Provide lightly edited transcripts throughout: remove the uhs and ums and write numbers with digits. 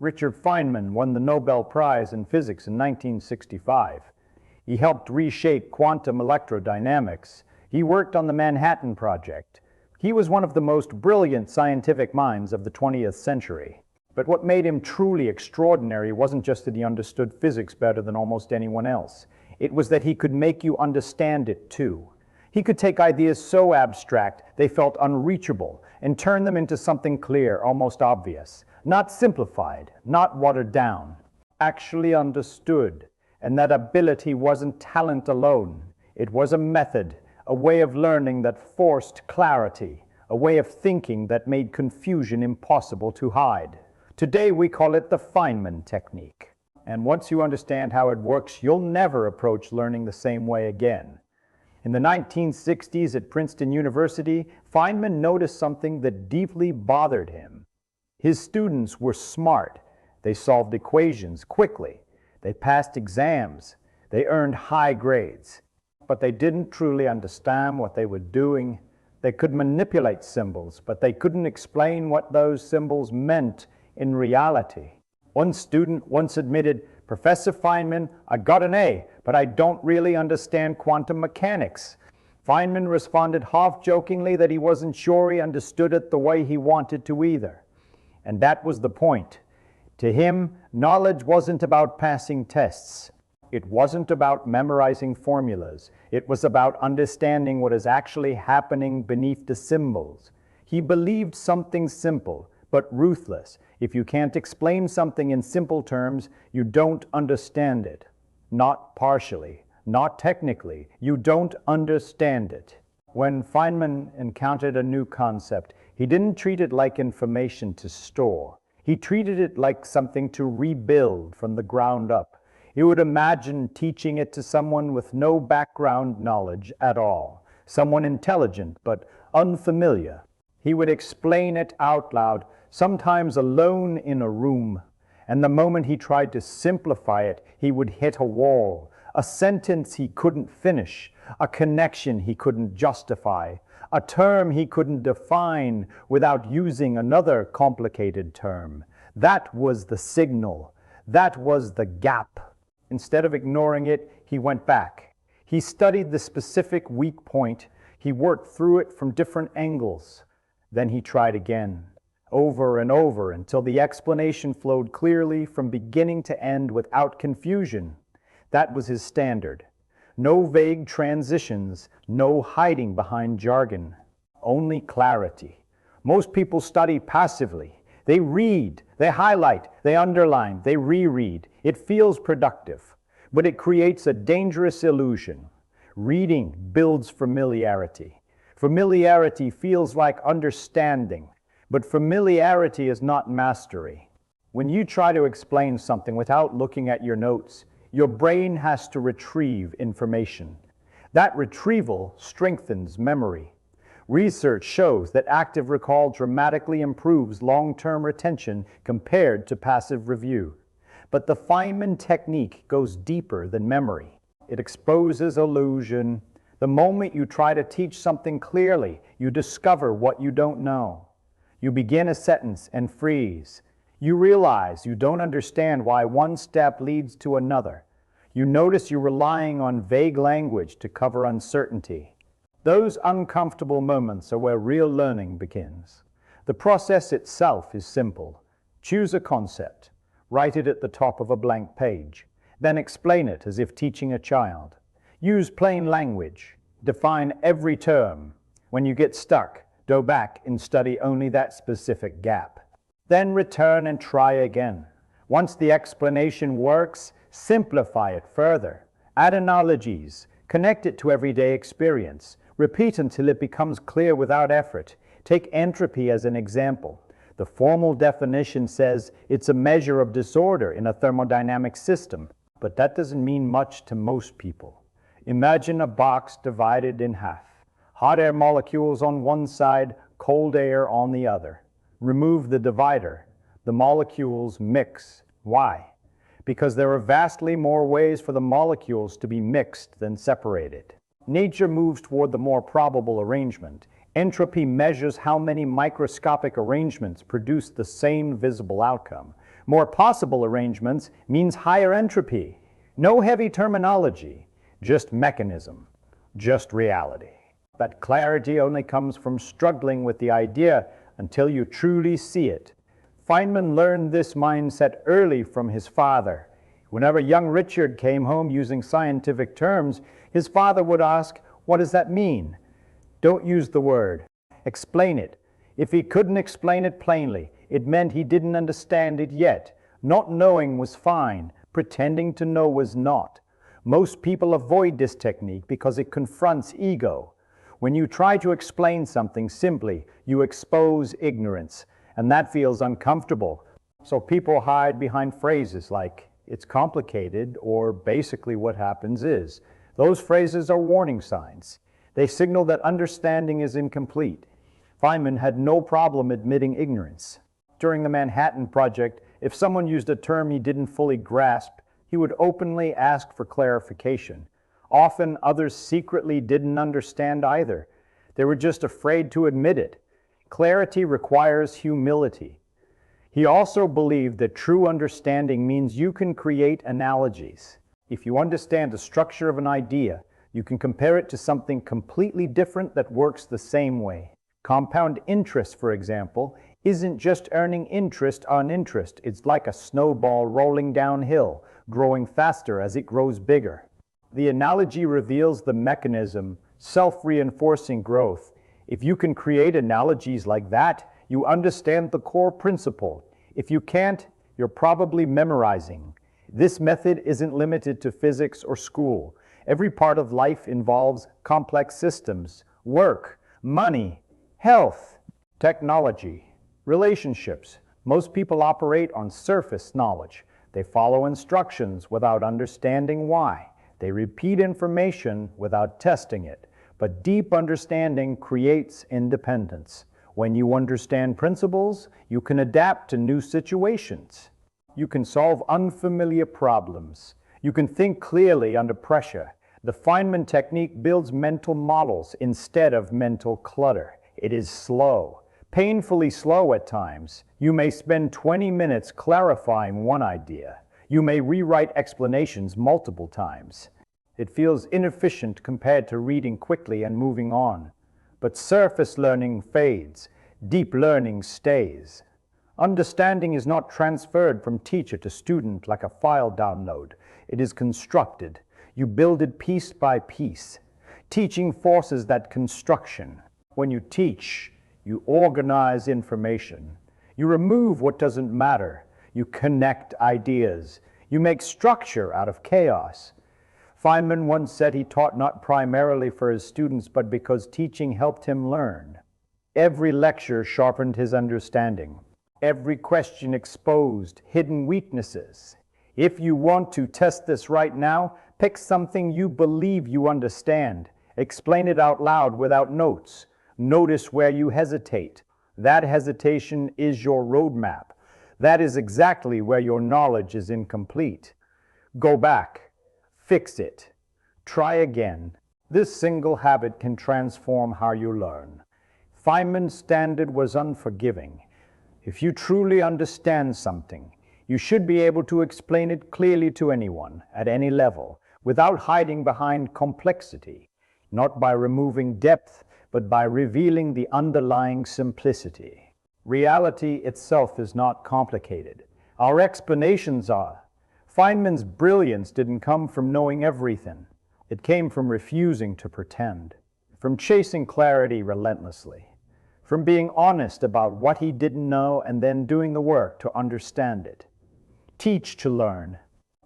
Richard Feynman won the Nobel Prize in Physics in 1965. He helped reshape quantum electrodynamics. He worked on the Manhattan Project. He was one of the most brilliant scientific minds of the 20th century. But what made him truly extraordinary wasn't just that he understood physics better than almost anyone else. It was that he could make you understand it too. He could take ideas so abstract they felt unreachable and turn them into something clear, almost obvious. Not simplified, not watered down, actually understood. And that ability wasn't talent alone. It was a method, a way of learning that forced clarity, a way of thinking that made confusion impossible to hide. Today we call it the Feynman technique. And once you understand how it works, you'll never approach learning the same way again. In the 1960s at Princeton University, Feynman noticed something that deeply bothered him. His students were smart. They solved equations quickly. They passed exams. They earned high grades. But they didn't truly understand what they were doing. They could manipulate symbols, but they couldn't explain what those symbols meant in reality. One student once admitted, "Professor Feynman, I got an A, but I don't really understand quantum mechanics." Feynman responded half-jokingly that he wasn't sure he understood it the way he wanted to either. And that was the point. To him, knowledge wasn't about passing tests. It wasn't about memorizing formulas. It was about understanding what is actually happening beneath the symbols. He believed something simple, but ruthless. If you can't explain something in simple terms, you don't understand it. Not partially, not technically. You don't understand it. When Feynman encountered a new concept, he didn't treat it like information to store. He treated it like something to rebuild from the ground up. He would imagine teaching it to someone with no background knowledge at all, someone intelligent but unfamiliar. He would explain it out loud, sometimes alone in a room, and the moment he tried to simplify it, he would hit a wall, a sentence he couldn't finish, a connection he couldn't justify, a term he couldn't define without using another complicated term. That was the signal. That was the gap. Instead of ignoring it, he went back. He studied the specific weak point. He worked through it from different angles. Then he tried again, over and over, until the explanation flowed clearly from beginning to end without confusion. That was his standard. No vague transitions, no hiding behind jargon, only clarity. Most people study passively. They read, they highlight, they underline, they reread. It feels productive, but it creates a dangerous illusion. Reading builds familiarity. Familiarity feels like understanding, but familiarity is not mastery. When you try to explain something without looking at your notes, your brain has to retrieve information. That retrieval strengthens memory. Research shows that active recall dramatically improves long-term retention compared to passive review. But the Feynman technique goes deeper than memory. It exposes illusion. The moment you try to teach something clearly, you discover what you don't know. You begin a sentence and freeze. You realize you don't understand why one step leads to another. You notice you're relying on vague language to cover uncertainty. Those uncomfortable moments are where real learning begins. The process itself is simple. Choose a concept. Write it at the top of a blank page. Then explain it as if teaching a child. Use plain language. Define every term. When you get stuck, go back and study only that specific gap. Then return and try again. Once the explanation works, simplify it further. Add analogies. Connect it to everyday experience. Repeat until it becomes clear without effort. Take entropy as an example. The formal definition says it's a measure of disorder in a thermodynamic system, but that doesn't mean much to most people. Imagine a box divided in half. Hot air molecules on one side, cold air on the other. Remove the divider. The molecules mix. Why? Because there are vastly more ways for the molecules to be mixed than separated. Nature moves toward the more probable arrangement. Entropy measures how many microscopic arrangements produce the same visible outcome. More possible arrangements means higher entropy. No heavy terminology, just mechanism, just reality. That clarity only comes from struggling with the idea until you truly see it. Feynman learned this mindset early from his father. Whenever young Richard came home using scientific terms, his father would ask, "What does that mean?" "Don't use the word. Explain it." If he couldn't explain it plainly, it meant he didn't understand it yet. Not knowing was fine. Pretending to know was not. Most people avoid this technique because it confronts ego. When you try to explain something simply, you expose ignorance, and that feels uncomfortable. So people hide behind phrases like, "It's complicated," or "basically what happens is." Those phrases are warning signs. They signal that understanding is incomplete. Feynman had no problem admitting ignorance. During the Manhattan Project, if someone used a term he didn't fully grasp, he would openly ask for clarification. Often others secretly didn't understand either. They were just afraid to admit it. Clarity requires humility. He also believed that true understanding means you can create analogies. If you understand the structure of an idea, you can compare it to something completely different that works the same way. Compound interest, for example, isn't just earning interest on interest. It's like a snowball rolling downhill, growing faster as it grows bigger. The analogy reveals the mechanism, self-reinforcing growth. If you can create analogies like that, you understand the core principle. If you can't, you're probably memorizing. This method isn't limited to physics or school. Every part of life involves complex systems, work, money, health, technology, relationships. Most people operate on surface knowledge. They follow instructions without understanding why. They repeat information without testing it. But deep understanding creates independence. When you understand principles, you can adapt to new situations. You can solve unfamiliar problems. You can think clearly under pressure. The Feynman technique builds mental models instead of mental clutter. It is slow, painfully slow at times. You may spend 20 minutes clarifying one idea. You may rewrite explanations multiple times. It feels inefficient compared to reading quickly and moving on. But surface learning fades. Deep learning stays. Understanding is not transferred from teacher to student like a file download. It is constructed. You build it piece by piece. Teaching forces that construction. When you teach, you organize information. You remove what doesn't matter. You connect ideas. You make structure out of chaos. Feynman once said he taught not primarily for his students, but because teaching helped him learn. Every lecture sharpened his understanding. Every question exposed hidden weaknesses. If you want to test this right now, pick something you believe you understand. Explain it out loud without notes. Notice where you hesitate. That hesitation is your roadmap. That is exactly where your knowledge is incomplete. Go back. Fix it. Try again. This single habit can transform how you learn. Feynman's standard was unforgiving. If you truly understand something, you should be able to explain it clearly to anyone, at any level, without hiding behind complexity, not by removing depth, but by revealing the underlying simplicity. Reality itself is not complicated. Our explanations are. Feynman's brilliance didn't come from knowing everything. It came from refusing to pretend, from chasing clarity relentlessly, from being honest about what he didn't know and then doing the work to understand it. Teach to learn,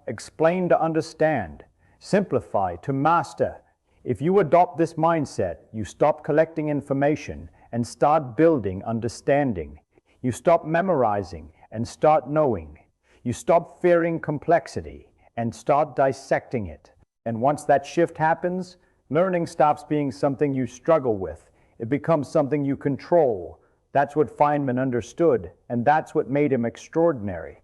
explain to understand, simplify to master. If you adopt this mindset, you stop collecting information and start building understanding. You stop memorizing and start knowing. You stop fearing complexity and start dissecting it. And once that shift happens, learning stops being something you struggle with. It becomes something you control. That's what Feynman understood, and that's what made him extraordinary.